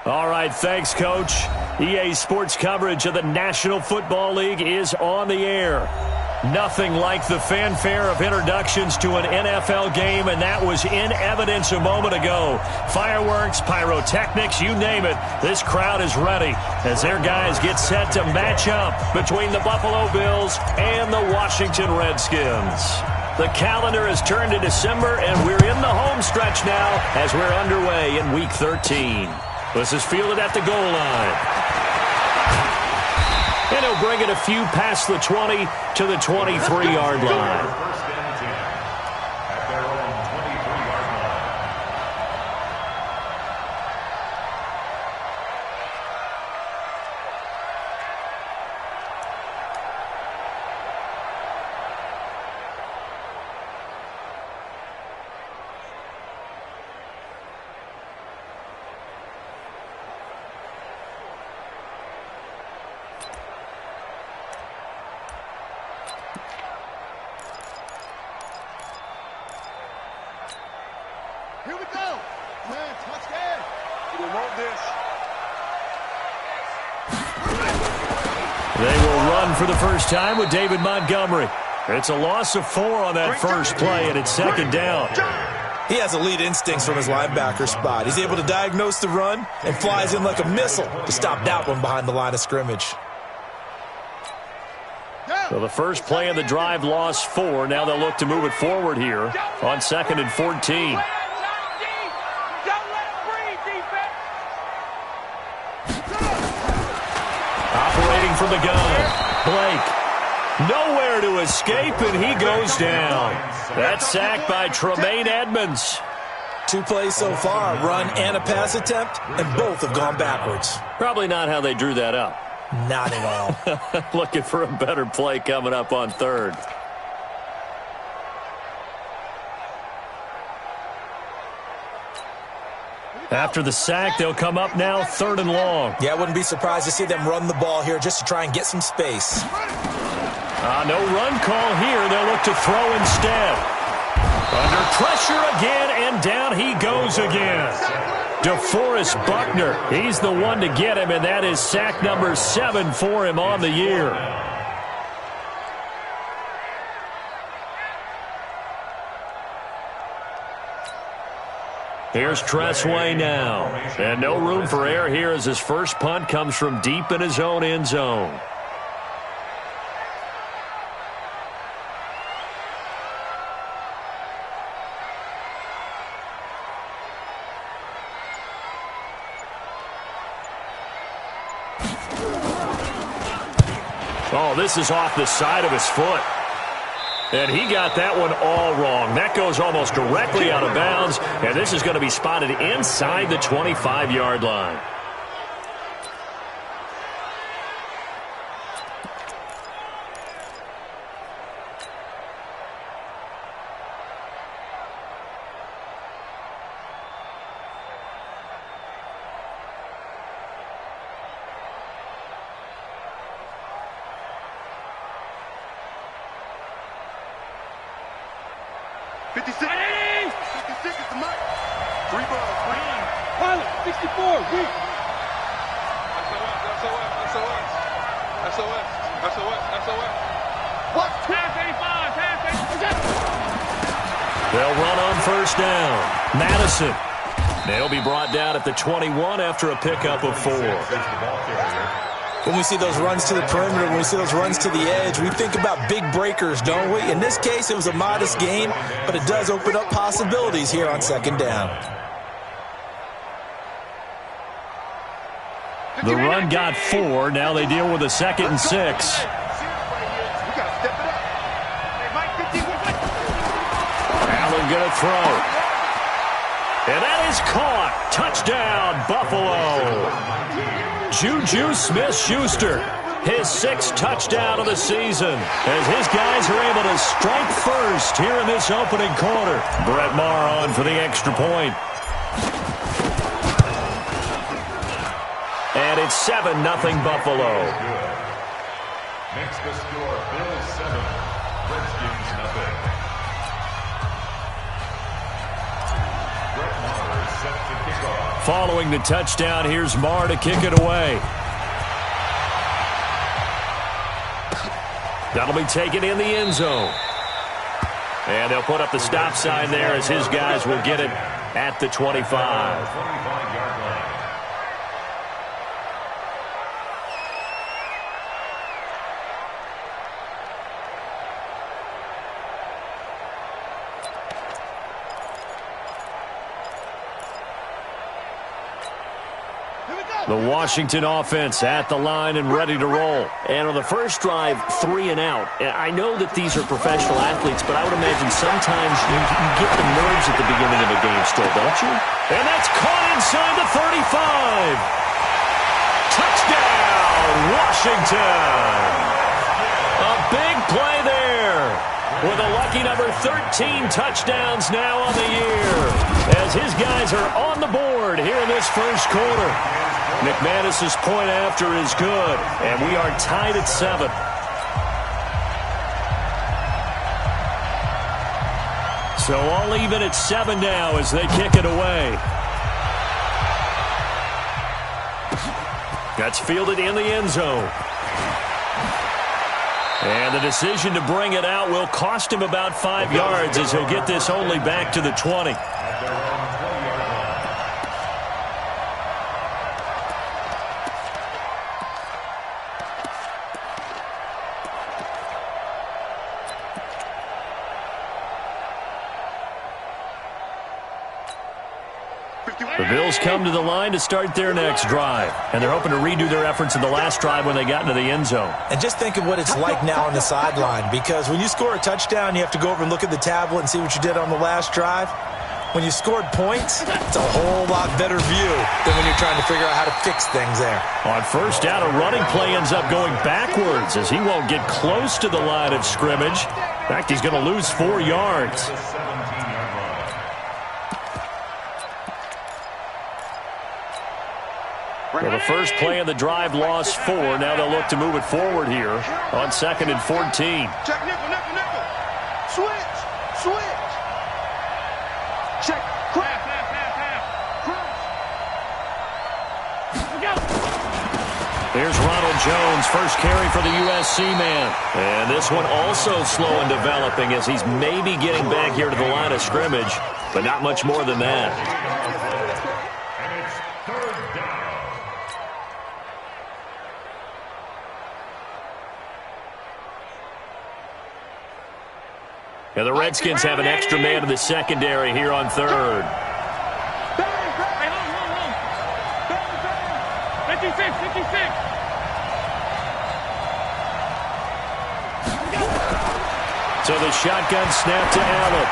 All right, thanks, Coach. EA Sports coverage of the National Football League is on the air. Nothing like the fanfare of introductions to an NFL game, and that was in evidence a moment ago. Fireworks, pyrotechnics, you name it. This crowd is ready as their guys get set to match up between the Buffalo Bills and the Washington Redskins. The calendar has turned to December, and we're in the home stretch now as we're underway in Week 13. This is fielded at the goal line. And he'll bring it a few past the 20 to the 23-yard line. Here we go. Man, touchdown. We want this. They will run for the first time with David Montgomery. It's a loss of 4 on that first play, and it's second down. He has elite instincts from his linebacker spot. He's able to diagnose the run and flies in like a missile to stop that one behind the line of scrimmage. So the first play of the drive lost 4. Now they'll look to move it forward here on 2nd and 14. Operating from the gun, Blake. Nowhere to escape, and he goes down. That's sacked by Tremaine Edmonds. 2 plays so far, a run and a pass attempt, and both have gone backwards. Probably not how they drew that up. Not at all. Looking for a better play coming up on 3rd. After the sack, they'll come up now 3rd and long. Yeah, I wouldn't be surprised to see them run the ball here just to try and get some space. No run call here. They'll look to throw instead. Under pressure again, and down he goes again. DeForest Buckner, he's the one to get him, and that is sack number 7 for him on the year. Here's Tressway now. And no room for error here as his first punt comes from deep in his own end zone. Oh, this is off the side of his foot. And he got that one all wrong. That goes almost directly out of bounds, and this is going to be spotted inside the 25-yard line. They'll run on first down. Madison. They'll be brought down at the 21 after a pickup of 4. When we see those runs to the perimeter, when we see those runs to the edge, we think about big breakers, don't we? In this case, it was a modest gain, but it does open up possibilities here on 2nd down. The run got 4. Now they deal with a 2nd and 6. Allen going to throw. And that is caught. Touchdown, Buffalo. Juju Smith-Schuster, his 6th touchdown of the season, as his guys are able to strike first here in this opening quarter. Brett Maher on for the extra point. And it's 7-0 Buffalo. Makes the score Bills 7, Redskins 0. Brett Maher is Following the touchdown, here's Marr to kick it away. That'll be taken in the end zone. And they'll put up the stop sign there as his guys will get it at the 25. The Washington offense at the line and ready to roll. And on the first drive, 3 and out. I know that these are professional athletes, but I would imagine sometimes you get the nerves at the beginning of a game still, don't you? And that's caught inside the 35. Touchdown, Washington. A big play there with a lucky number 13 touchdowns now on the year as his guys are on the board here in this first quarter. McManus's point after is good, and we are tied at 7. So all even at 7 now as they kick it away. That's fielded in the end zone. And the decision to bring it out will cost him about 5 yards as he'll get this only back to the 20. The Bills come to the line to start their next drive, and they're hoping to redo their efforts in the last drive when they got into the end zone. And just think of what it's like now on the sideline, because when you score a touchdown, you have to go over and look at the tablet and see what you did on the last drive. When you scored points, it's a whole lot better view than when you're trying to figure out how to fix things there. On first down, a running play ends up going backwards as he won't get close to the line of scrimmage. In fact, he's going to lose 4 yards. Well, the first play of the drive lost 4. Now they'll look to move it forward here on 2nd and 14. Check nickel, nickel, nickel. Switch, switch. Check, crap. Here's Ronald Jones, first carry for the USC man. And this one also slow in developing as he's maybe getting back here to the line of scrimmage, but not much more than that. Yeah, the Redskins have an extra man in the secondary here on 3rd. So the shotgun snap to Allen.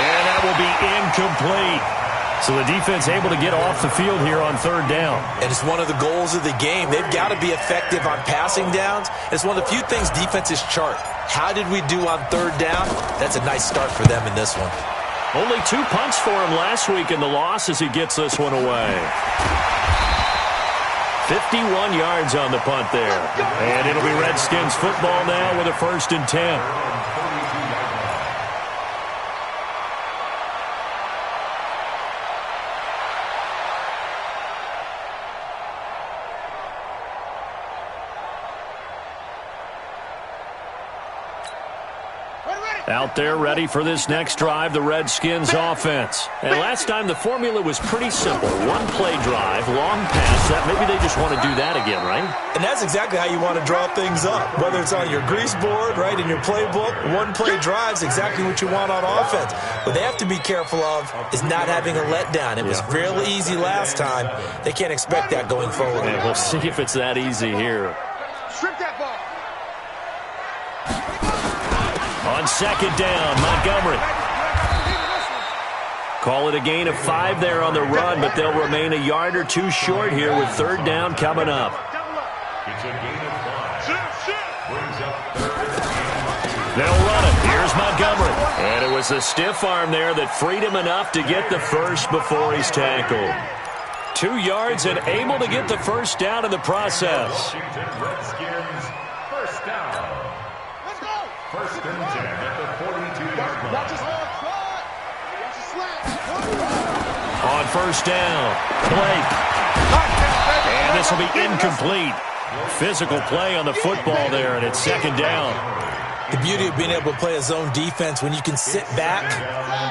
And that will be incomplete. So the defense able to get off the field here on 3rd down. And it's one of the goals of the game. They've got to be effective on passing downs. It's one of the few things defenses chart. How did we do on 3rd down? That's a nice start for them in this one. Only 2 punts for him last week in the loss as he gets this one away. 51 yards on the punt there. And it'll be Redskins football now with a 1st and 10. Out there ready for this next drive, the Redskins offense. And last time the formula was pretty simple. 1-play drive, long pass. That maybe they just want to do that again, right? And that's exactly how you want to draw things up. Whether it's on your grease board, right, in your playbook, 1-play drive is exactly what you want on offense. What they have to be careful of is not having a letdown. It was fairly easy last time. They can't expect that going forward. And we'll see if it's that easy here. Strip that ball. On 2nd down, Montgomery. Call it a gain of 5 there on the run, but they'll remain a yard or 2 short here with 3rd down coming up. It's a gain of 5. Brings up 3rd. They'll run it. Here's Montgomery. And it was the stiff arm there that freed him enough to get the first before he's tackled. 2 yards and able to get the first down in the process. Washington Redskins, first down. Let's go. 1st and 10 at the 42-yard line. Watch us. On first down, Blake. And this will be incomplete. Physical play on the football there, and it's second down. The beauty of being able to play a zone defense when you can sit back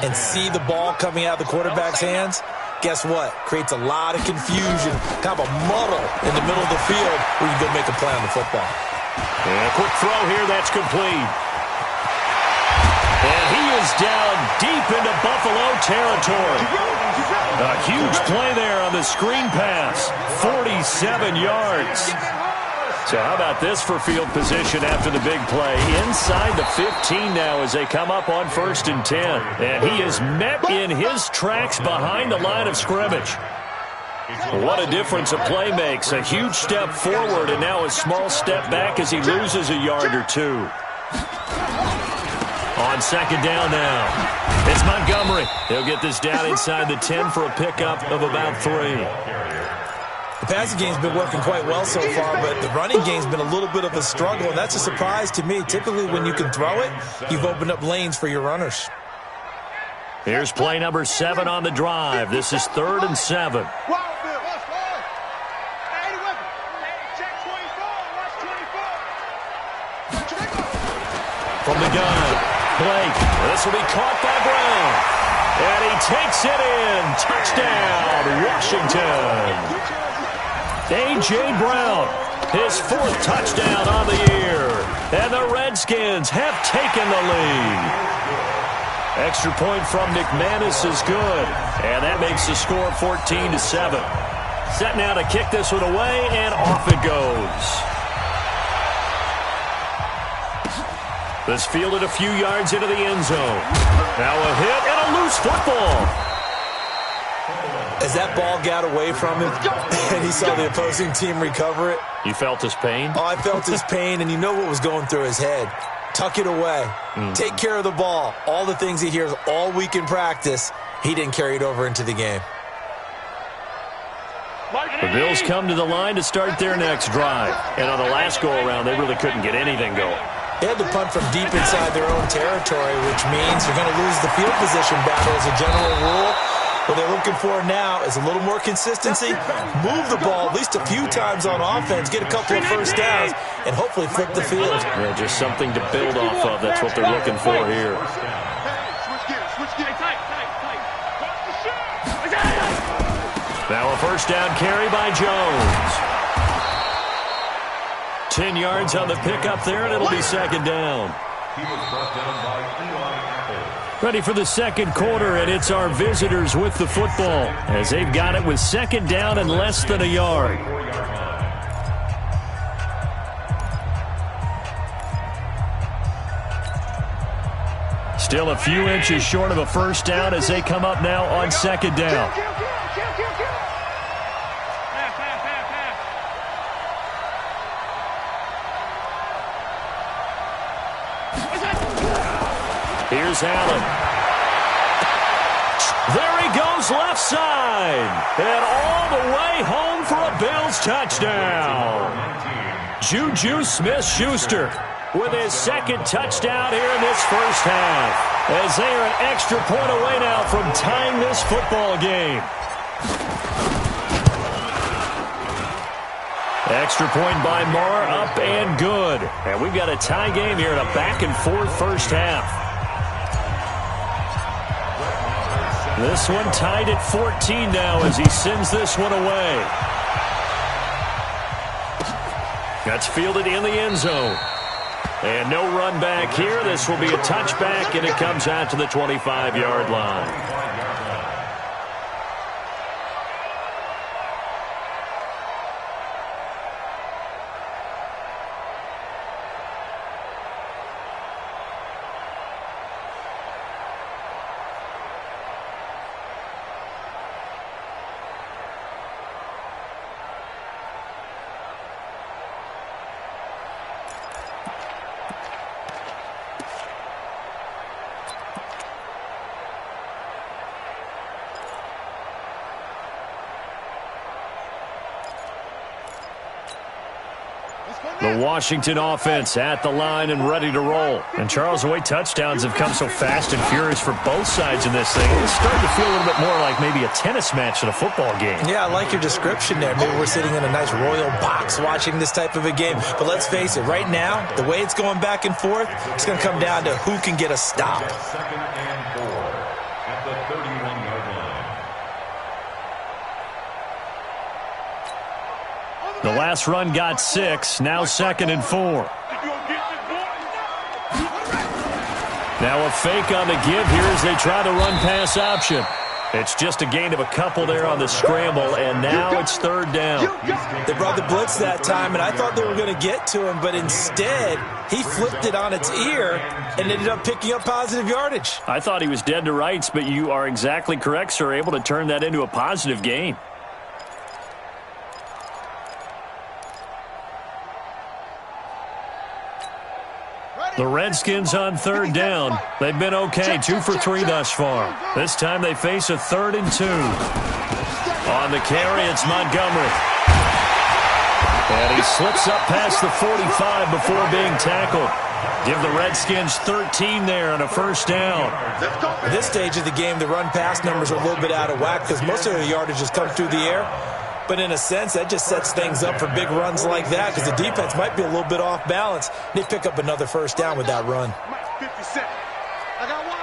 and see the ball coming out of the quarterback's hands, guess what? Creates a lot of confusion, kind of a muddle in the middle of the field where you go make a play on the football. And a quick throw here, that's complete. And he is down deep into Buffalo territory. A huge play there on the screen pass. 47 yards. So how about this for field position after the big play? Inside the 15 now as they come up on 1st and 10. And he is met in his tracks behind the line of scrimmage. What a difference a play makes. A huge step forward and now a small step back as he loses a yard or two. On second down now, it's Montgomery. He'll get this down inside the 10 for a pickup of about 3. The passing game's been working quite well so far, but the running game's been a little bit of a struggle, and that's a surprise to me. Typically, when you can throw it, you've opened up lanes for your runners. Here's play number 7 on the drive. This is 3rd and 7. From the gun, Blake. This will be caught by Brown. And he takes it in. Touchdown, Washington. A.J. Brown, his 4th touchdown on the year. And the Redskins have taken the lead. Extra point from McManus is good. And that makes the score 14-7. Set now to kick this one away, and off it goes. This fielded a few yards into the end zone. Now a hit and a loose football. As that ball got away from him and he saw the opposing team recover it. You felt his pain? Oh, I felt his pain, and you know what was going through his head. Tuck it away. Take care of the ball. All the things he hears all week in practice, he didn't carry it over into the game. The Bills come to the line to start their next drive. And on the last go-around, they really couldn't get anything going. They had to punt from deep inside their own territory, which means you're going to lose the field position battle as a general rule. What they're looking for now is a little more consistency, move the ball at least a few times on offense, get a couple of first downs, and hopefully flip the field. Yeah, just something to build off of. That's what they're looking for here. Now a first down carry by Jones. 10 yards on the pickup there, and it'll be second down. He was brought down by Eli Apple. Ready for the second quarter, and it's our visitors with the football as they've got it with second down and less than a yard. Still a few inches short of a first down as they come up now on second down. Here's Allen. There he goes left side. And all the way home for a Bills touchdown. Juju Smith-Schuster with his second touchdown here in this first half. As they are an extra point away now from tying this football game. Extra point by Marr, up and good. And we've got a tie game here in a back-and-forth first half. This one tied at 14 now as he sends this one away. That's fielded in the end zone. And no run back here. This will be a touchback, and it comes out to the 25-yard line. The Washington offense at the line and ready to roll. And Charles, the way touchdowns have come so fast and furious for both sides in this thing, it's starting to feel a little bit more like maybe a tennis match in a football game. Yeah, I like your description there. Maybe we're sitting in a nice royal box watching this type of a game. But let's face it, right now, the way it's going back and forth, it's going to come down to who can get a stop. 2nd and 4 at the 31-yard line. The last run got 6, now 2nd and 4. Now a fake on the give here as they try the run-pass option. It's just a gain of a couple there on the scramble, and now it's 3rd down. They brought the blitz that time, and I thought they were going to get to him, but instead he flipped it on its ear and ended up picking up positive yardage. I thought he was dead to rights, but you are exactly correct, sir, able to turn that into a positive gain. The Redskins on 3rd down. They've been okay, 2 for 3 thus far. This time they face a 3rd and 2. On the carry, it's Montgomery. And he slips up past the 45 before being tackled. Give the Redskins 13 there on a 1st down. At this stage of the game, the run-pass numbers are a little bit out of whack because most of their yardage has come through the air. But in a sense, that just sets things up for big runs like that because the defense might be a little bit off balance. They pick up another 1st down with that run. 50 seconds. I got one.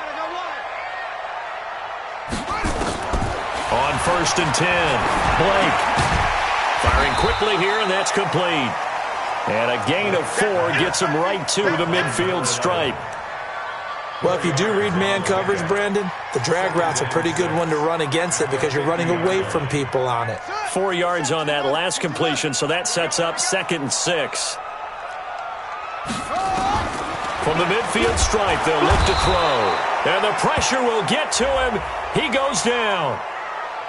On 1st and 10, Blake. Firing quickly here, and that's complete. And a gain of 4 gets him right to the midfield stripe. Well, if you do read man coverage, Brandon, the drag route's a pretty good one to run against it because you're running away from people on it. 4 yards on that last completion, so that sets up 2nd and 6. From the midfield stripe, they'll look to throw. And the pressure will get to him. He goes down.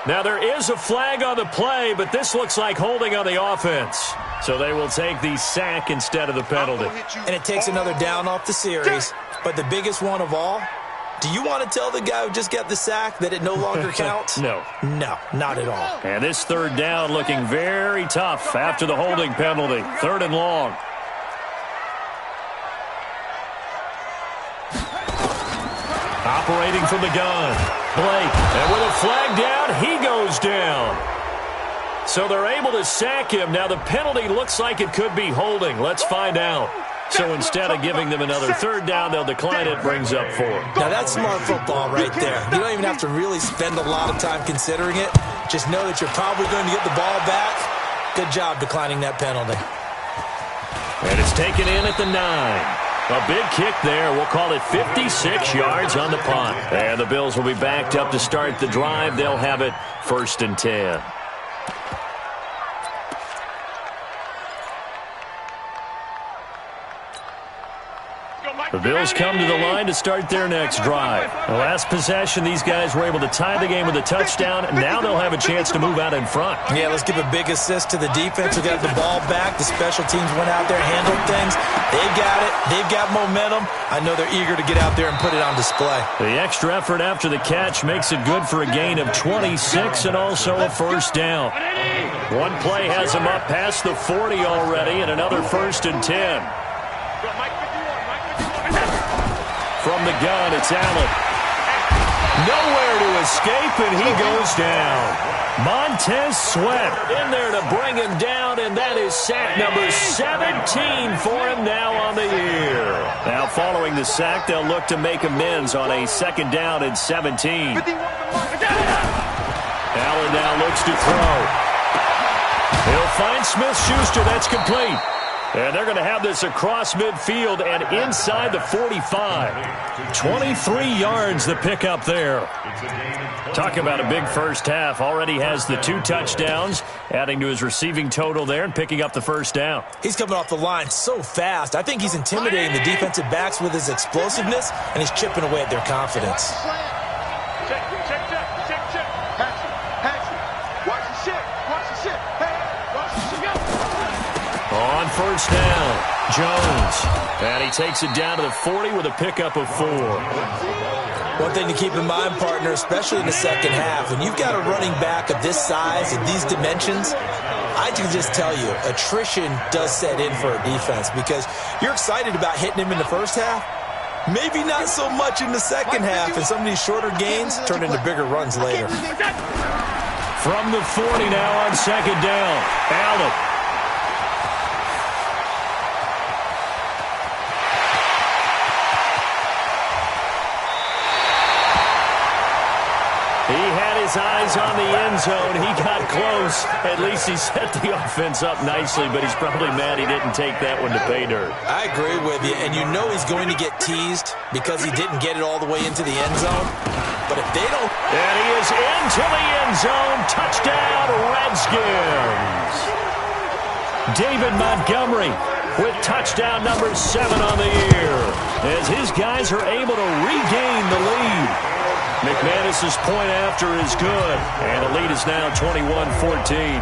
Now, there is a flag on the play, but this looks like holding on the offense. So they will take the sack instead of the penalty. And it takes another down off the series. But the biggest one of all, do you want to tell the guy who just got the sack that it no longer counts? No. No, not at all. And this 3rd down looking very tough after the holding penalty. 3rd and long. Operating from the gun, Blake. And with a flag down, he goes down. So they're able to sack him. Now the penalty looks like it could be holding. Let's find out. So instead of giving them another 3rd down, they'll decline it, brings up 4. Now that's smart football right there. You don't even have to really spend a lot of time considering it. Just know that you're probably going to get the ball back. Good job declining that penalty. And it's taken in at the 9. A big kick there. We'll call it 56 yards on the punt. And the Bills will be backed up to start the drive. They'll have it 1st and 10. The Bills come to the line to start their next drive. The last possession, these guys were able to tie the game with a touchdown, and now they'll have a chance to move out in front. Yeah, let's give a big assist to the defense who got the ball back. The special teams went out there, handled things. They've got it. They've got momentum. I know they're eager to get out there and put it on display. The extra effort after the catch makes it good for a gain of 26 and also a 1st down. One play has him up past the 40 already, and another 1st and 10. From the gun, it's Allen. Nowhere to escape, and he goes down. Montez Sweat in there to bring him down, and that is sack number 17 for him now on the year. Now, following the sack, they'll look to make amends on a 2nd down and 17. Allen now looks to throw. He'll find Smith-Schuster. That's complete. And they're going to have this across midfield and inside the 45. 23 yards the pickup there. Talk about a big first half. Already has the 2 touchdowns, adding to his receiving total there and picking up the 1st down. He's coming off the line so fast. I think he's intimidating the defensive backs with his explosiveness, and he's chipping away at their confidence. On 1st down, Jones. And he takes it down to the 40 with a pickup of 4. One thing to keep in mind, partner, especially in the second half, when you've got a running back of this size and these dimensions, I can just tell you, attrition does set in for a defense because you're excited about hitting him in the first half. Maybe not so much in the second half, and some of these shorter gains turn into bigger runs later. From the 40 now on second down. Allen. He had his eyes on the end zone. He got close. At least he set the offense up nicely, but he's probably mad he didn't take that one to pay dirt. I agree with you, and you know he's going to get teased because he didn't get it all the way into the end zone. But if they don't... And he is into the end zone. Touchdown, Redskins. David Montgomery with touchdown number 7 on the year as his guys are able to regain the lead. McManus's point after is good, and the lead is now 21-14.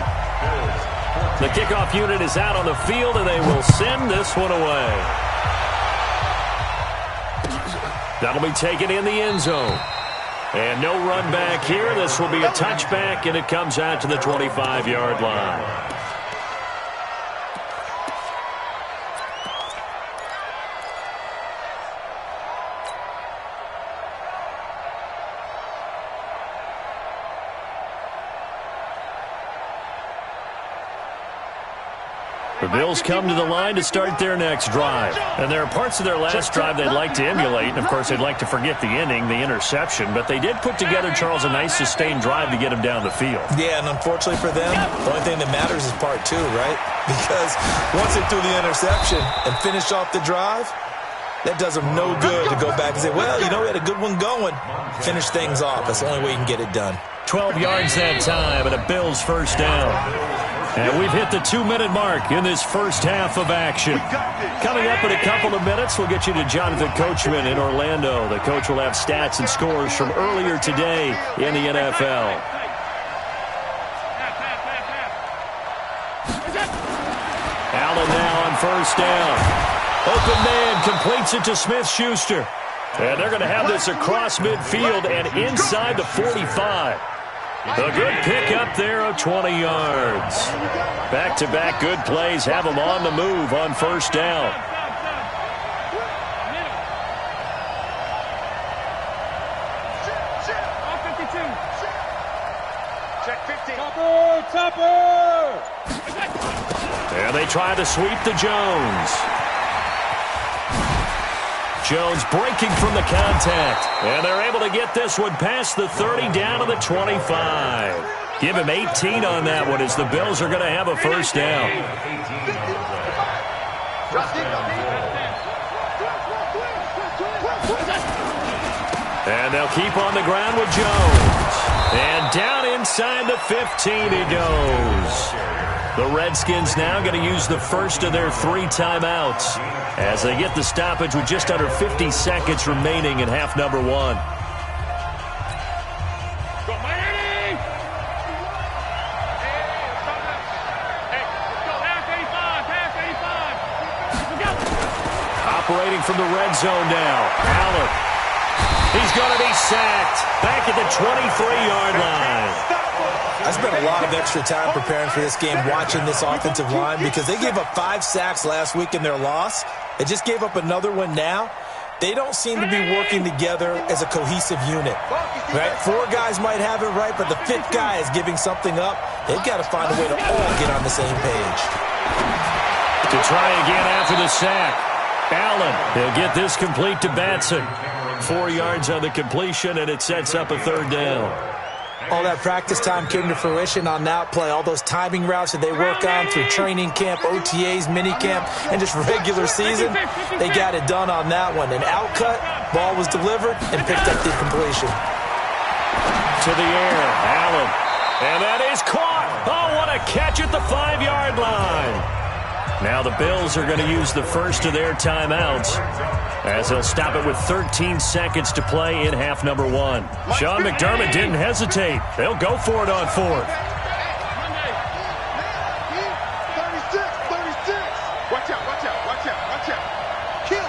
The kickoff unit is out on the field, and they will send this one away. That'll be taken in the end zone. And no run back here. This will be a touchback, and it comes out to the 25-yard line. The Bills come to the line to start their next drive. And there are parts of their last drive they'd like to emulate. And, of course, they'd like to forget the inning, the interception. But they did put together, Charles, a nice sustained drive to get him down the field. Yeah, and unfortunately for them, the only thing that matters is part 2, right? Because once they threw the interception and finished off the drive, that does them no good to go back and say, well, you know, we had a good one going. Finish things off. That's the only way you can get it done. 12 yards that time, and a Bills first down. And we've hit the 2-minute mark in this first half of action. Coming up in a couple of minutes, we'll get you to Jonathan Coachman in Orlando. The coach will have stats and scores from earlier today in the NFL. Allen now on first down. Open man completes it to Smith-Schuster. And they're going to have this across midfield and inside the 45. A good pick up there of 20 yards. Back-to-back good plays have them on the move on first down. Check 15. Topper! And they try to sweep to Jones. Jones breaking from the contact. And they're able to get this one past the 30 down to the 25. Give him 18 on that one as the Bills are going to have a first down. And they'll keep on the ground with Jones. And down inside the 15 he goes. The Redskins now going to use the first of their 3 timeouts as they get the stoppage with just under 50 seconds remaining in half number 1. Go Miami! Hey, let's go. Pass 85. Operating from the red zone now. Allen. He's going to be sacked back at the 23-yard line. I spent a lot of extra time preparing for this game watching this offensive line because they gave up 5 sacks last week in their loss. They just gave up another one now. They don't seem to be working together as a cohesive unit. Right? 4 guys might have it right, but the 5th guy is giving something up. They've got to find a way to all get on the same page. To try again after the sack. Allen, he'll get this complete to Batson. 4 yards on the completion, and it sets up a 3rd down. All that practice time came to fruition on that play. All those timing routes that they work on through training camp, OTAs, minicamp, and just regular season, they got it done on that one. An outcut, ball was delivered, and picked up the completion. To the air, Allen. And that is caught. Oh, what a catch at the 5-yard line. Now the Bills are going to use the first of their timeouts as they'll stop it with 13 seconds to play in half number 1. Sean McDermott didn't hesitate. They'll go for it on 4th. 36. Watch out. Kill.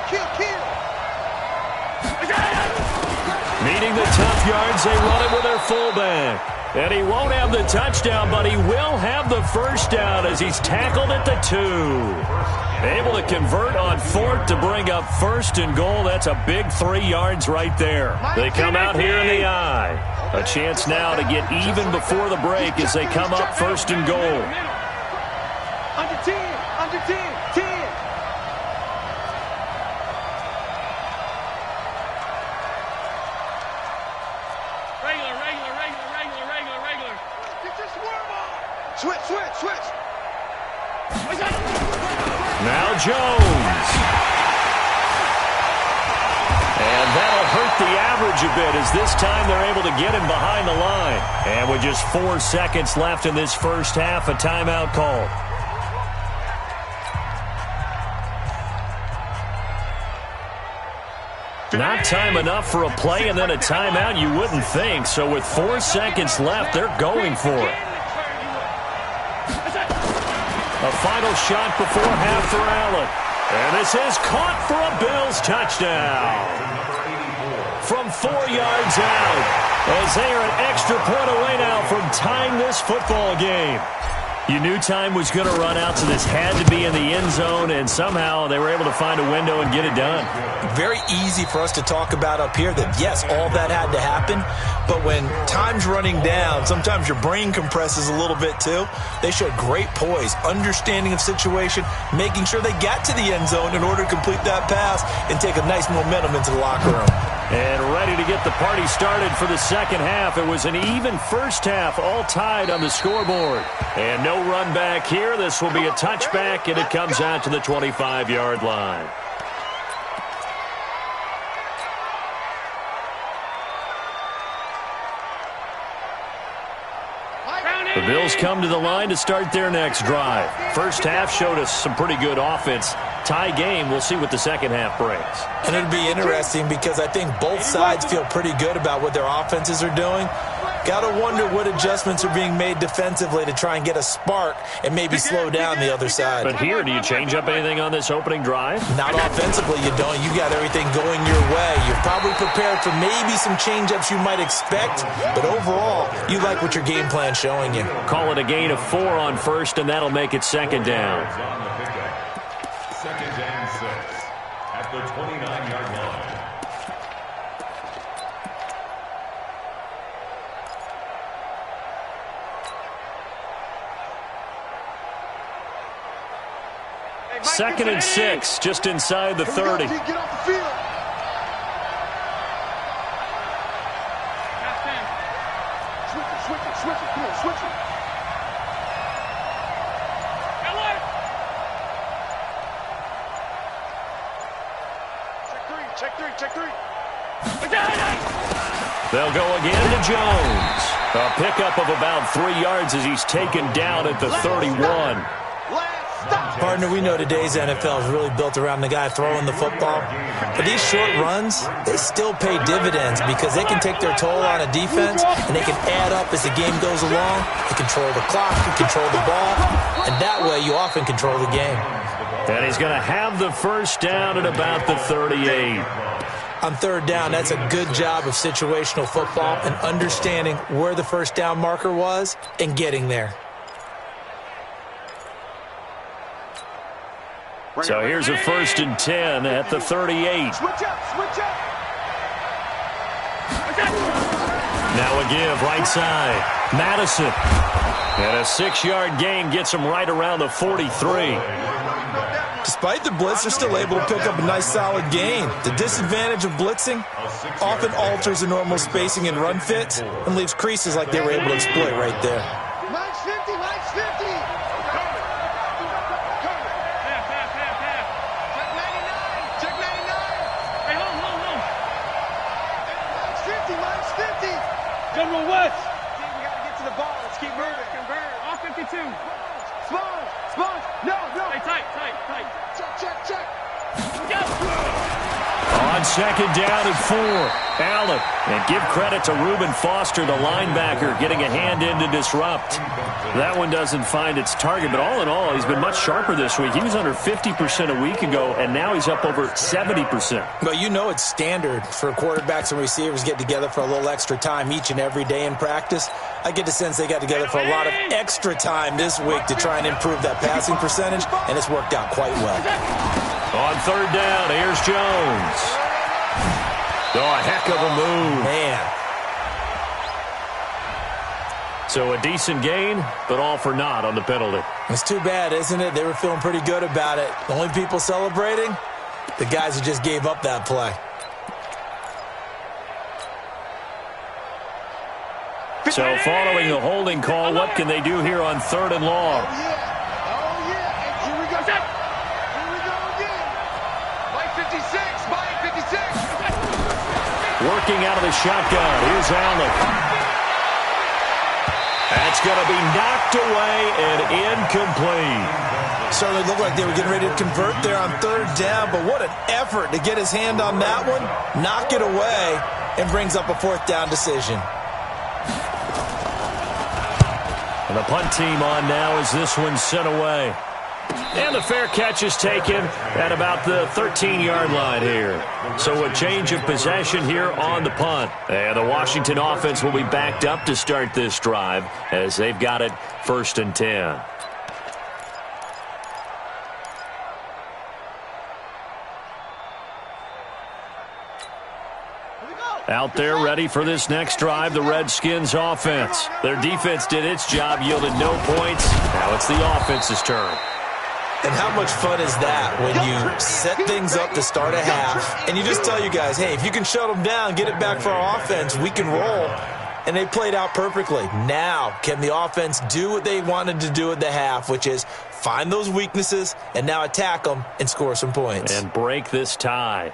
Needing the tough yards, they run it with their fullback. And he won't have the touchdown, but he will have the first down as he's tackled at the 2. Able to convert on 4th to bring up 1st and goal. That's a big 3 yards right there. They come out here in the I. A chance now to get even before the break as they come up 1st and goal. Under 10, under 10, 10. Regular. Get your swerve on. Switch. Now Jones. And that'll hurt the average a bit as this time they're able to get him behind the line. And with just 4 seconds left in this first half, a timeout called. Not time enough for a play and then a timeout, you wouldn't think. So with 4 seconds left, they're going for it. A final shot before half for Allen. And this is caught for a Bills touchdown. From 4 yards out, as they are an extra point away now from tying this football game. You knew time was going to run out, so this had to be in the end zone, and somehow they were able to find a window and get it done. Very easy for us to talk about up here that, yes, all that had to happen, but when time's running down, sometimes your brain compresses a little bit too. They showed great poise, understanding of situation, making sure they got to the end zone in order to complete that pass and take a nice momentum into the locker room. And ready to get the party started for the second half. It was an even first half, all tied on the scoreboard. And no run back here. This will be a touchback, and it comes out to the 25-yard line. The Bills come to the line to start their next drive. First half showed us some pretty good offense. Tie game, we'll see what the second half brings. And it'll be interesting because I think both sides feel pretty good about what their offenses are doing. Got to wonder what adjustments are being made defensively to try and get a spark and maybe slow down the other side. But here, do you change up anything on this opening drive? Not offensively, you don't. You got everything going your way. You're probably prepared for maybe some change-ups you might expect, but overall, you like what your game plan's showing you. Call it a gain of 4 on first, and that'll make it second down. Second and 6 at the 29-yard line. Second and 6, just inside the 30. Get off the field. Switch it. Come on, switch it. Check three. They'll go again to Jones. A pickup of about 3 yards as he's taken down at the 31. Partner, we know today's NFL is really built around the guy throwing the football. But these short runs, they still pay dividends because they can take their toll on a defense and they can add up as the game goes along. They control the clock, they control the ball, and that way you often control the game. And he's going to have the first down at about the 38. On third down, that's a good job of situational football and understanding where the first down marker was and getting there. So here's a 1st and 10 at the 38. Switch up. Now a give right side. Madison. And a 6-yard gain gets him right around the 43. Despite the blitz, they're still able to pick up a nice solid gain. The disadvantage of blitzing often alters the normal spacing and run fits and leaves creases like they were able to exploit right there. Mine's 50. Check 99. Hey, hold. Mine's 50. General West. We got to get to the ball. Let's keep moving. Convert. All 52. Sponge. No. Hey, tight. Check. Go. On second down and 4, Allen. And give credit to Reuben Foster, the linebacker, getting a hand in to disrupt. That one doesn't find its target, but all in all, he's been much sharper this week. He was under 50% a week ago, and now he's up over 70%. Well, you know it's standard for quarterbacks and receivers get together for a little extra time each and every day in practice. I get the sense they got together for a lot of extra time this week to try and improve that passing percentage, and it's worked out quite well. On third down, here's Jones. Oh, a heck of a move. Man. So a decent gain, but all for naught on the penalty. It's too bad, isn't it? They were feeling pretty good about it. The only people celebrating, the guys who just gave up that play. So following the holding call, what can they do here on third and long? Oh, yeah. And here we go. Here we go again. Mike 56. Mike 56. Working out of the shotgun. Here's Allen. That's going to be knocked away and incomplete. Certainly looked like they were getting ready to convert there on third down, but what an effort to get his hand on that one, knock it away, and brings up a fourth down decision. And the punt team on now as this one's sent away. And the fair catch is taken at about the 13-yard line here. So a change of possession here on the punt. And the Washington offense will be backed up to start this drive as they've got it 1st and 10. Out there ready for this next drive, the Redskins offense. Their defense did its job, yielded no points. Now it's the offense's turn. And how much fun is that when you set things up to start a half and you just tell you guys, hey, if you can shut them down, get it back for our offense, we can roll. And they played out perfectly. Now, can the offense do what they wanted to do at the half, which is find those weaknesses and now attack them and score some points. And break this tie.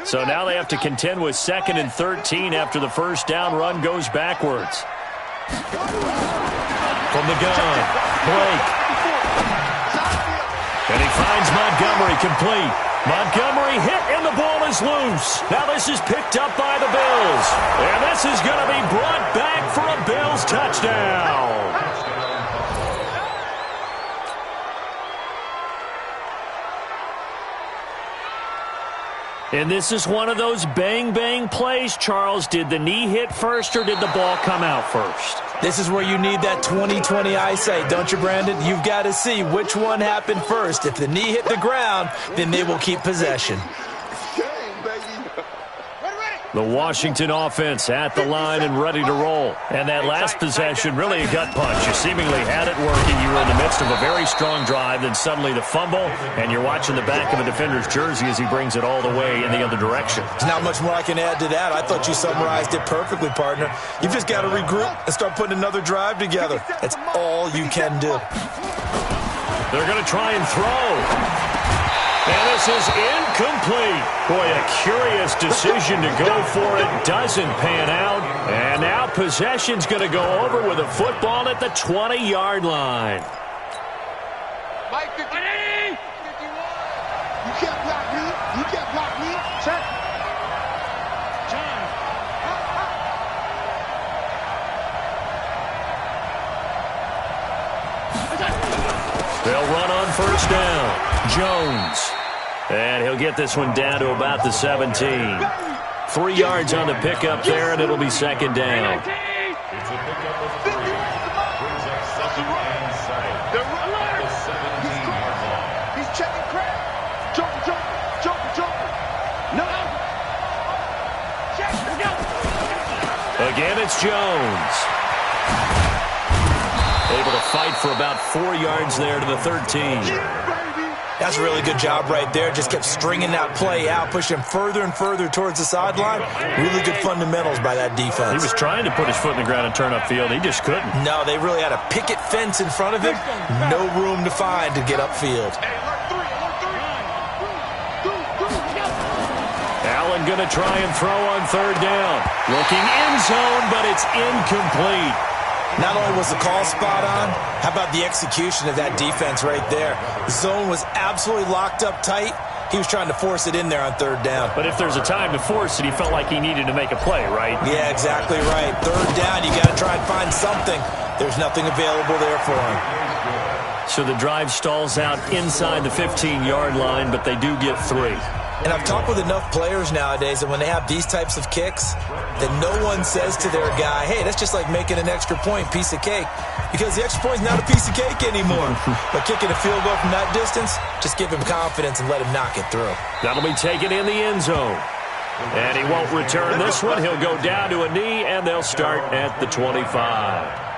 So now they have to contend with 2nd and 13 after the first down run goes backwards. From the gun, Blake. And he finds Montgomery complete. Montgomery hit and the ball is loose. Now this is picked up by the Bills. And this is going to be brought back for a Bills touchdown. And this is one of those bang-bang plays, Charles. Did the knee hit first or did the ball come out first? This is where you need that 20/20 eyesight, don't you, Brandon? You've got to see which one happened first. If the knee hit the ground, then they will keep possession. The Washington offense at the line and ready to roll. And that last possession, really a gut punch. You seemingly had it working. You were in the midst of a very strong drive, then suddenly the fumble, and you're watching the back of a defender's jersey as he brings it all the way in the other direction. There's not much more I can add to that. I thought you summarized it perfectly, partner. You've just got to regroup and start putting another drive together. That's all you can do. They're going to try and throw. And this is incomplete. Boy, a curious decision to go for it. Doesn't pan out. And now possession's going to go over with a football at the 20-yard line. Mike 50. 51. You can't block me. You can't block me. Check. John. They'll run on first down. Jones. And he'll get this one down to about the 17. 3 yards on the pickup there, and it'll be 2nd down. It's a pickup of 3. Brings up 2nd and sight. The 17-yard line. He's checking crap. Jump. No. Check. Let's go. Again, it's Jones. Able to fight for about 4 yards there to the 13. That's a really good job right there. Just kept stringing that play out, pushing further and further towards the sideline. Really good fundamentals by that defense. He was trying to put his foot in the ground and turn upfield. He just couldn't. No, they really had a picket fence in front of him. No room to find to get upfield. Allen going to try and throw on third down. Looking end zone, but it's incomplete. Not only was the call spot on, how about the execution of that defense right there? The zone was absolutely locked up tight. He was trying to force it in there on third down. But if there's a time to force it, he felt like he needed to make a play, right? Yeah, exactly right. Third down, you got to try and find something. There's nothing available there for him. So the drive stalls out inside the 15-yard line, but they do get 3. And I've talked with enough players nowadays that when they have these types of kicks, that no one says to their guy, hey, that's just like making an extra point, piece of cake. Because the extra point is not a piece of cake anymore. But kicking a field goal from that distance, just give him confidence and let him knock it through. That'll be taken in the end zone. And he won't return this one. He'll go down to a knee, and they'll start at the 25.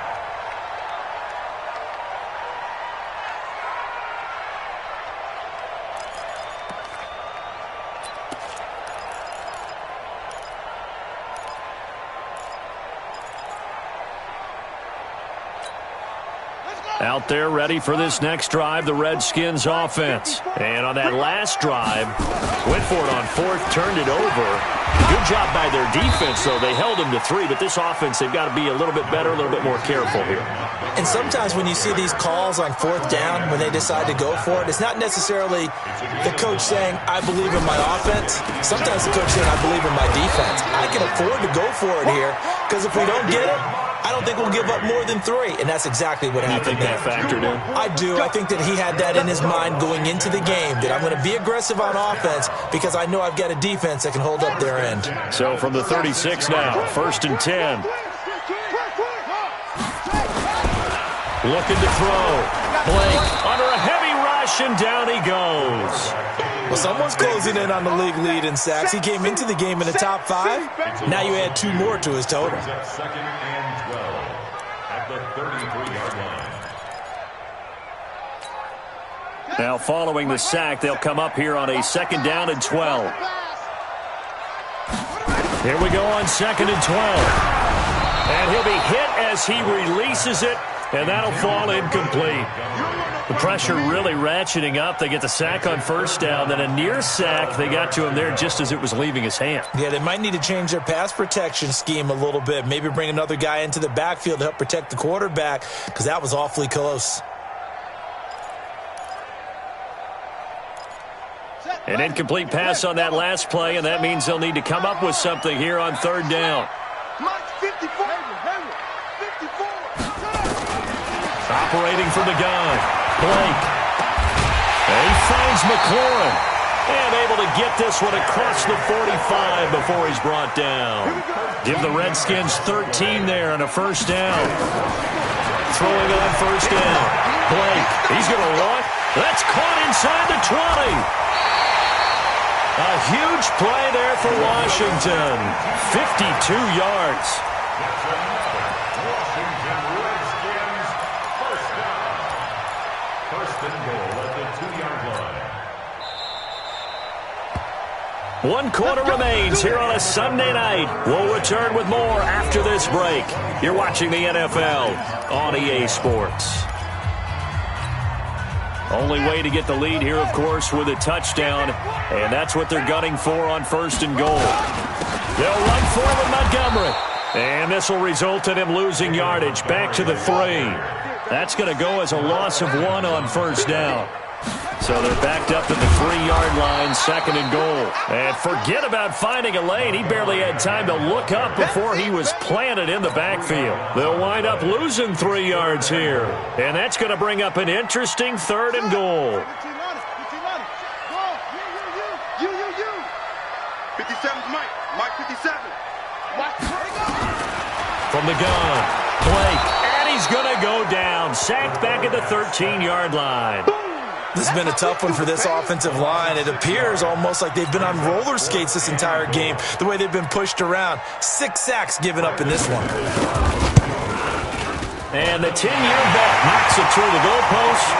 Out there ready for this next drive, the Redskins offense. And on that last drive, went for it on fourth, turned it over. Good job by their defense, though. They held them to 3, but this offense, they've got to be a little bit better, a little bit more careful here. And sometimes when you see these calls on fourth down, when they decide to go for it, it's not necessarily the coach saying, I believe in my offense. Sometimes the coach saying, I believe in my defense. I can afford to go for it here, because if we don't get it, I don't think we'll give up more than 3, and that's exactly what happened. You think that factored in? I do. I think that he had that in his mind going into the game, that I'm going to be aggressive on offense because I know I've got a defense that can hold up their end. So from the 36 now, 1st and 10. Looking to throw. Blake under a heavy rush, and down he goes. Well, someone's closing in on the league lead in sacks. He came into the game in the top 5. Now you add 2 more to his total. Second and 12 at the 33-yard line. Now following the sack, they'll come up here on a 2nd down and 12. Here we go on 2nd and 12. And he'll be hit as he releases it, and that'll fall incomplete. The pressure really ratcheting up. They get the sack on 1st down, then a near sack. They got to him there just as it was leaving his hand. Yeah, they might need to change their pass protection scheme a little bit. Maybe bring another guy into the backfield to help protect the quarterback, because that was awfully close. An incomplete pass on that last play, and that means they'll need to come up with something here on 3rd down. Operating from the gun, Blake. And he finds McLaurin. And able to get this one across the 45 before he's brought down. Give the Redskins 13 there on a 1st down. Throwing on 1st down. Blake, he's going to run. That's caught inside the 20. A huge play there for Washington. 52 yards. Washington Redskins, 1st down. 1st and goal at the 2-yard line. 1 quarter remains here on a Sunday night. We'll return with more after this break. You're watching the NFL on EA Sports. Only way to get the lead here, of course, with a touchdown, and that's what they're gunning for on 1st and goal. They'll run forward Montgomery, and this will result in him losing yardage back to the 3. That's going to go as a loss of 1 on 1st down. So they're backed up to the 3-yard line, 2nd and goal. And forget about finding a lane. He barely had time to look up before he was planted in the backfield. They'll wind up losing 3 yards here. And that's going to bring up an interesting 3rd and goal. 57's Mike. Mike 57. From the gun, Blake. And he's going to go down. Sacked back at the 13-yard line. This has been a tough one for this offensive line. It appears almost like they've been on roller skates this entire game, the way they've been pushed around. 6 sacks given up in this one. And the 10-year vet knocks it through the goalpost.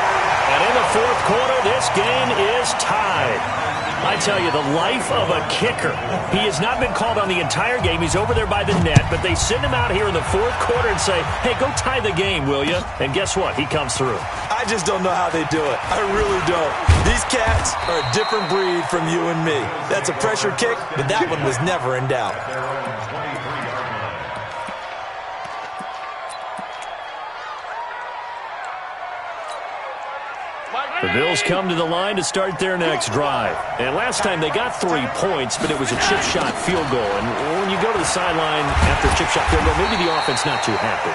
And in the 4th quarter, this game is tied. I tell you, the life of a kicker. He has not been called on the entire game. He's over there by the net, but they send him out here in the 4th quarter and say, hey, go tie the game, will you? And guess what? He comes through. I just don't know how they do it. I really don't. These cats are a different breed from you and me. That's a pressure kick, but that one was never in doubt. Bills come to the line to start their next drive. And last time they got 3 points, but it was a chip shot field goal. And when you go to the sideline after a chip shot field goal, maybe the offense not too happy.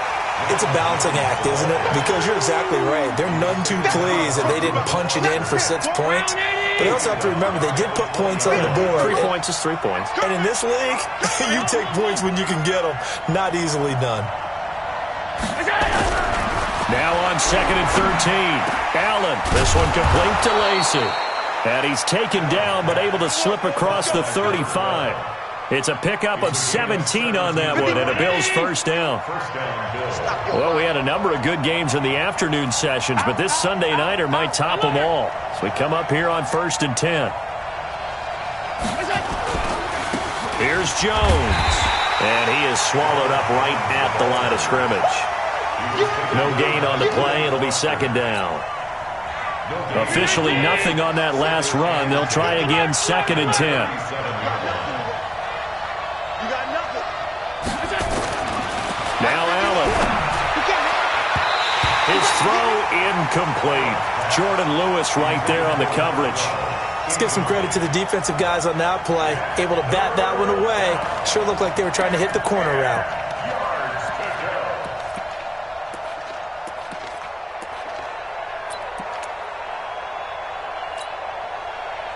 It's a balancing act, isn't it? Because you're exactly right. They're none too pleased that they didn't punch it in for 6 points. But they also have to remember they did put points on the board. 3 points is 3 points. And in this league, you take points when you can get them. Not easily done. Now on 2nd and 13. Allen, this one complete to Lacey. And he's taken down but able to slip across the 35. It's a pickup of 17 on that one and a Bills first down. Well, we had a number of good games in the afternoon sessions, but this Sunday nighter might top them all. So we come up here on 1st and 10. Here's Jones. And he is swallowed up right at the line of scrimmage. No gain on the play. It'll be 2nd down. Officially nothing on that last run. They'll try again 2nd and 10. Now Allen. His throw incomplete. Jordan Lewis right there on the coverage. Let's give some credit to the defensive guys on that play. Able to bat that one away. Sure looked like they were trying to hit the corner route.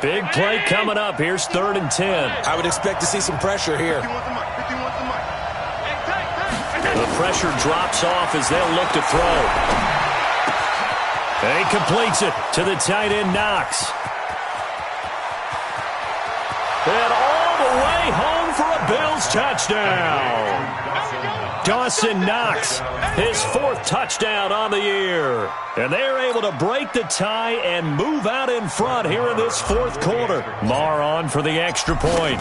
Big play coming up. Here's 3rd and 10. I would expect to see some pressure here. The pressure drops off as they'll look to throw. And he completes it to the tight end, Knox. And all the way home for a Bills touchdown. Dawson Knox, his 4th touchdown on the year. And they're able to break the tie and move out in front here in this 4th quarter. Marr on for the extra point.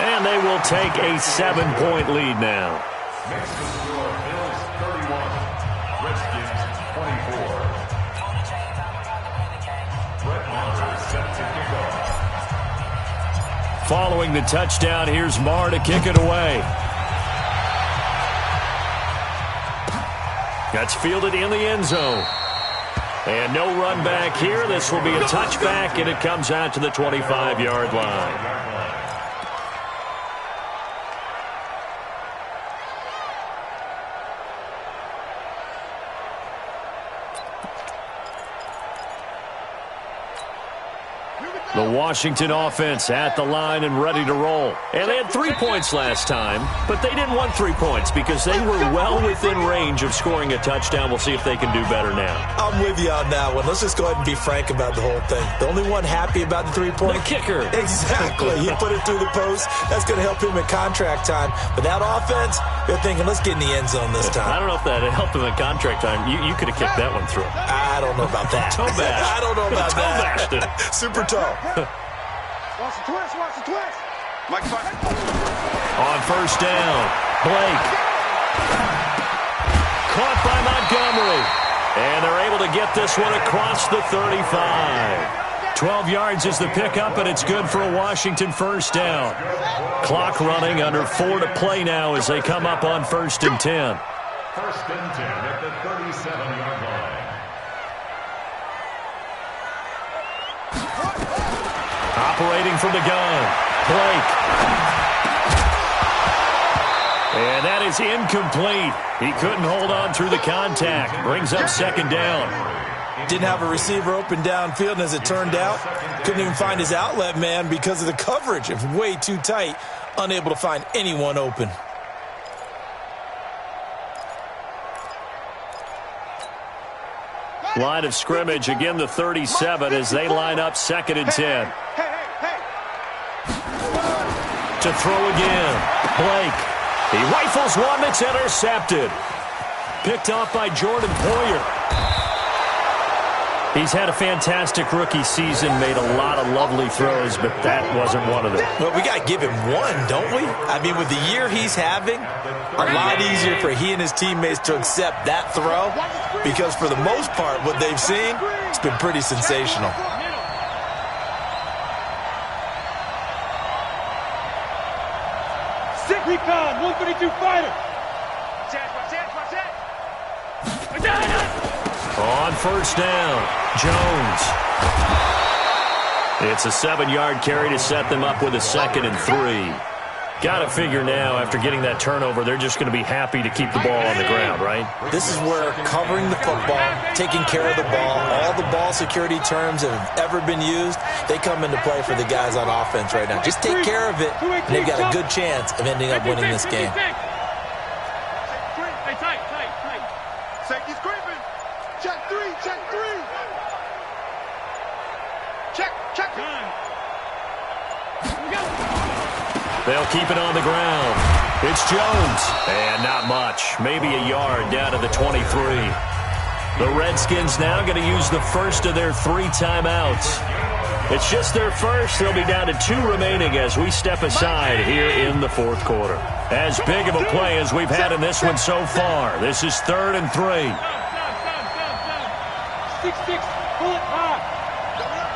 And they will take a 7-point lead now. Next to the score, Bills 31, Redskins 24. Brett Maher set to kick off. Following the touchdown, here's Marr to kick it away. That's fielded in the end zone. And no run back here. This will be a touchback, and it comes out to the 25-yard line. The Washington offense at the line and ready to roll. And they had 3 points last time, but they didn't want 3 points because they were well within range of scoring a touchdown. We'll see if they can do better now. I'm with you on that one. Let's just go ahead and be frank about the whole thing. The only one happy about the 3-point. The kicker. Exactly. He put it through the post. That's going to help him in contract time. But that offense, they're thinking, let's get in the end zone this time. I don't know if that helped him in contract time. You could have kicked that one through. I don't know about that. Toe bash. I don't know about toe that. Bashed it. Super toe. Watch the twist, watch the twist. Mike, On 1st down, Blake. Caught by Montgomery. And they're able to get this one across the 35. 12 yards is the pickup, and it's good for a Washington first down. Clock running, under 4 to play now as they come up on 1st and 10. 1st and 10 at the 37-yard line. Operating from the gun, Blake. And that is incomplete. He couldn't hold on through the contact. Brings up 2nd down. Didn't have a receiver open downfield, and as it turned out, couldn't even find his outlet man because of the coverage. It was way too tight, unable to find anyone open. Line of scrimmage, again the 37 as they line up 2nd and 10. To throw again, Blake. He rifles one that's intercepted. Picked off by Jordan Poyer. He's had a fantastic rookie season, made a lot of lovely throws, but that wasn't one of them. Well, we got to give him one, don't we? I mean, with the year he's having, a lot easier for he and his teammates to accept that throw because for the most part, what they've seen, it's been pretty sensational. Sit recon, 132 fighter. On first down, Jones. It's a 7-yard carry to set them up with a 2nd and 3. Got to figure now, after getting that turnover, they're just going to be happy to keep the ball on the ground, right? This is where covering the football, taking care of the ball, all the ball security terms that have ever been used, they come into play for the guys on offense right now. Just take care of it, and they've got a good chance of ending up winning this game. Hey, tight. Safety screaming. Check 3, check 3. Check. Time. Here we go. They'll keep it on the ground. It's Jones. And not much. Maybe a yard down to the 23. The Redskins now going to use the first of their 3 timeouts. It's just their first. They'll be down to 2 remaining as we step aside here in the 4th quarter. As big of a play as we've had in this one so far. This is 3rd and 3. Stop. 6-6. Pull it hard. Double up.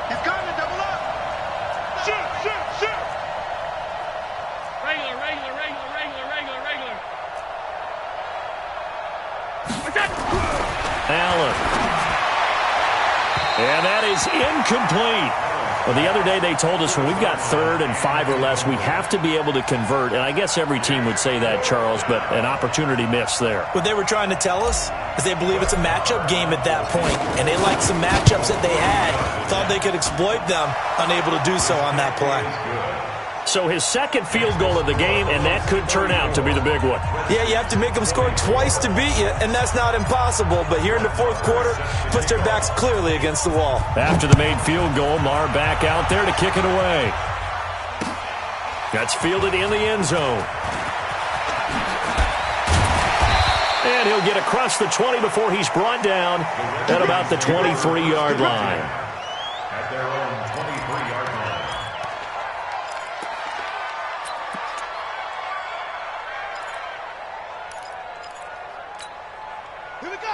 He's coming, double up. Shoot. Regular. What's that? Allen. And that is incomplete. Well, the other day they told us when we've got 3rd and 5 or less, we have to be able to convert. And I guess every team would say that, Charles, but an opportunity missed there. What they were trying to tell us is they believe it's a matchup game at that point, and they liked some matchups that they had, thought they could exploit them, unable to do so on that play. So his 2nd field goal of the game, and that could turn out to be the big one. Yeah, you have to make them score twice to beat you, and that's not impossible. But here in the 4th quarter, puts their backs clearly against the wall. After the made field goal, Marr back out there to kick it away. That's fielded in the end zone. And he'll get across the 20 before he's brought down at about the 23-yard line. At their own 23-yard line.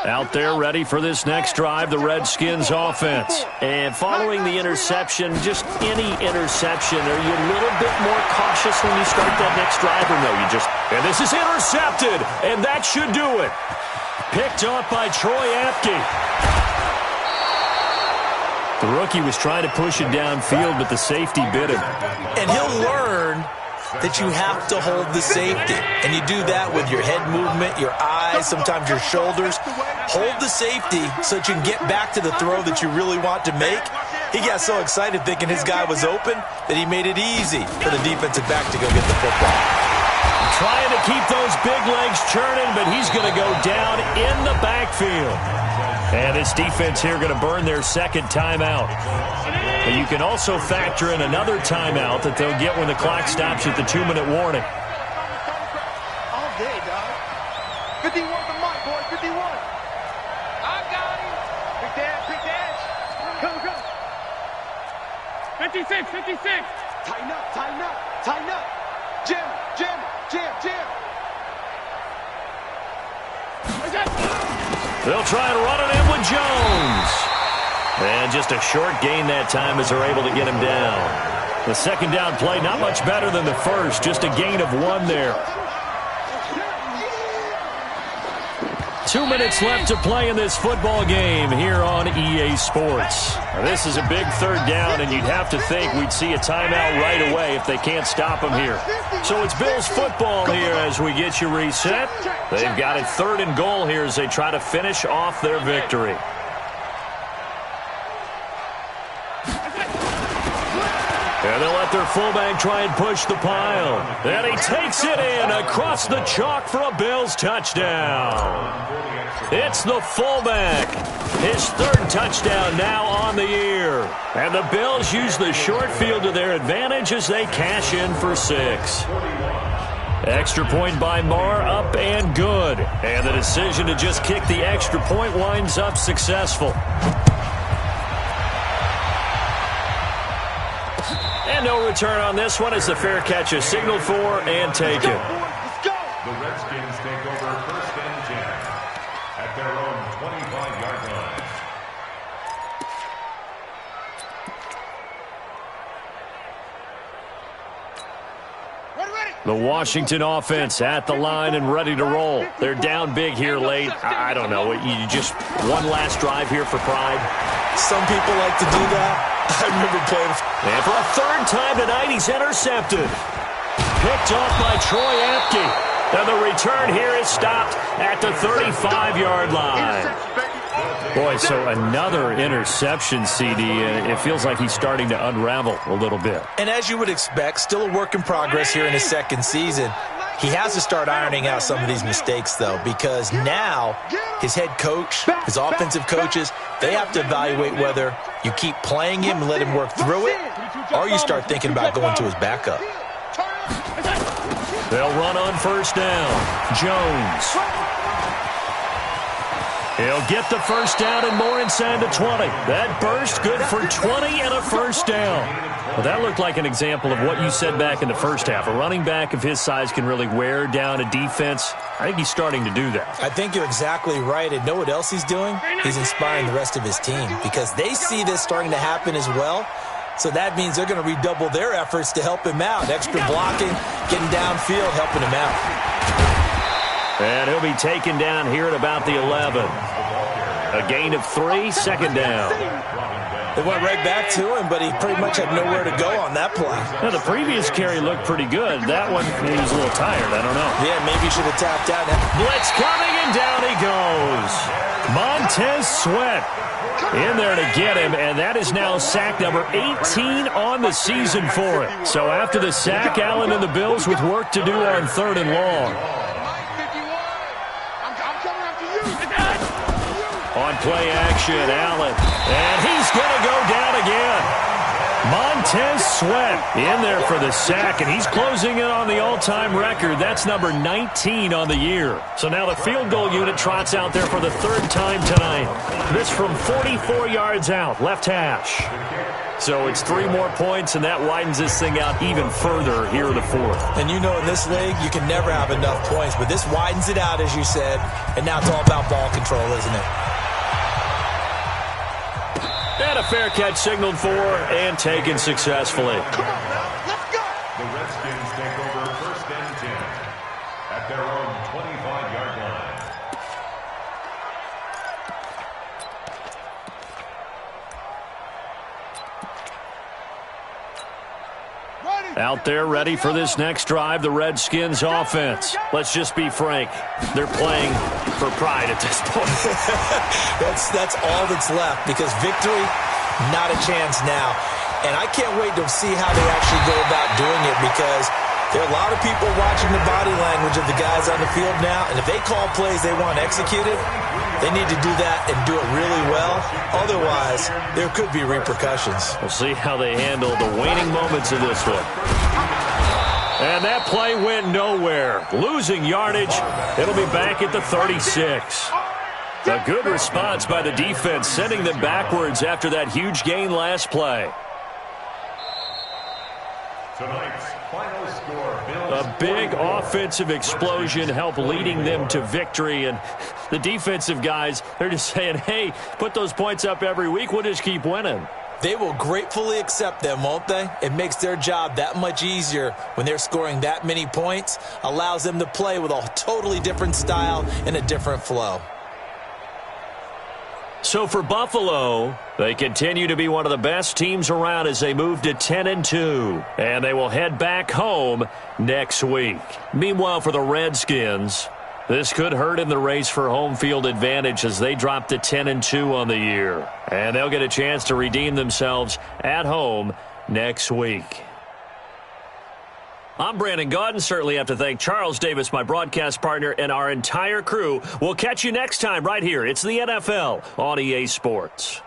Out there ready for this next drive, the Redskins offense. And following the interception, just any interception, are you a little bit more cautious when you start that next drive, or no? And this is intercepted, and that should do it. Picked up by Troy Apke. The rookie was trying to push it downfield, but the safety bit him. And he'll learn that you have to hold the safety. And you do that with your head movement, your eyes, sometimes your shoulders. Hold the safety so that you can get back to the throw that you really want to make. He got so excited thinking his guy was open that he made it easy for the defensive back to go get the football. Trying to keep those big legs churning, but he's going to go down in the backfield. And this defense here going to burn their 2nd timeout. But you can also factor in another timeout that they'll get when the clock stops at the 2-minute warning. All day, dog. 51 the mark, boys. 51. I got him. Big dash. Come. 56. Tighten up. Jim. What's that? They'll try and run it in with Jones. And just a short gain that time as they're able to get him down. The 2nd down play, not much better than the first. Just a gain of 1 there. 2 minutes left to play in this football game here on EA Sports. Now, this is a big 3rd down, and you'd have to think we'd see a timeout right away if they can't stop him here. So it's Bills football here as we get you reset. They've got it 3rd and goal here as they try to finish off their victory. And they'll let their fullback try and push the pile. And he takes it in across the chalk for a Bills touchdown. It's the fullback. His 3rd touchdown now on the year. And the Bills use the short field to their advantage as they cash in for 6. Extra point by Marr, up and good. And the decision to just kick the extra point winds up successful. And no return on this one as the fair catch is signaled for and taken. Let's go. The Redskins take over 1st and 10 at their own 25-yard line. The Washington offense at the line and ready to roll. They're down big here late. I don't know. You just one last drive here for pride. Some people like to do that. I remember playing. And for a third time tonight, he's intercepted. Picked off by Troy Apke. And the return here is stopped at the 35-yard line. Boy, so another interception, CD. It feels like he's starting to unravel a little bit. And as you would expect, still a work in progress here in his second season. He has to start ironing out some of these mistakes, though, because now his head coach, his offensive coaches, they have to evaluate whether you keep playing him and let him work through it, or you start thinking about going to his backup. They'll run on first down. Jones. He'll get the first down and more inside the 20. That burst good for 20 and a first down. Well, that looked like an example of what you said back in the first half. A running back of his size can really wear down a defense. I think he's starting to do that. I think you're exactly right. And know what else he's doing? He's inspiring the rest of his team because they see this starting to happen as well. So that means they're going to redouble their efforts to help him out. Extra blocking, getting downfield, helping him out. And he'll be taken down here at about the 11. A gain of 3, second down. They went right back to him, but he pretty much had nowhere to go on that play. Now, the previous carry looked pretty good. That one, he was a little tired. I don't know. Yeah, maybe he should have tapped out. Blitz coming, and down he goes. Montez Sweat in there to get him, and that is now sack number 18 on the season for it. So after the sack, Allen and the Bills with work to do on third and long. On play action, Allen, and he's going to go down again. Montez Sweat in there for the sack, and he's closing in on the all-time record. That's number 19 on the year. So now the field goal unit trots out there for the third time tonight. This from 44 yards out, left hash. So it's 3 more points, and that widens this thing out even further here in the fourth. And you know in this league, you can never have enough points, but this widens it out, as you said, and now it's all about ball control, isn't it? And a fair catch signaled for and taken successfully. Come on now, let's go. The Redskins take over first and 10 at their own 25-yard line. Out there ready for this next drive, the Redskins offense. Let's just be frank. They're playing for pride at this point. That's all that's left because victory, not a chance now. And I can't wait to see how they actually go about doing it because there are a lot of people watching the body language of the guys on the field now. And if they call plays they want executed, they need to do that and do it really well. Otherwise, there could be repercussions. We'll see how they handle the waning moments of this one. And that play went nowhere. Losing yardage. It'll be back at the 36. A good response by the defense, sending them backwards after that huge gain last play. Tonight's final score. A big offensive explosion helped leading them to victory. And the defensive guys, they're just saying, hey, put those points up every week. We'll just keep winning. They will gratefully accept them, won't they? It makes their job that much easier when they're scoring that many points. Allows them to play with a totally different style and a different flow. So for Buffalo, they continue to be one of the best teams around as they move to 10-2. And they will head back home next week. Meanwhile, for the Redskins, this could hurt in the race for home field advantage as they drop to 10-2 on the year. And they'll get a chance to redeem themselves at home next week. I'm Brandon Gaudin. Certainly have to thank Charles Davis, my broadcast partner, and our entire crew. We'll catch you next time right here. It's the NFL on EA Sports.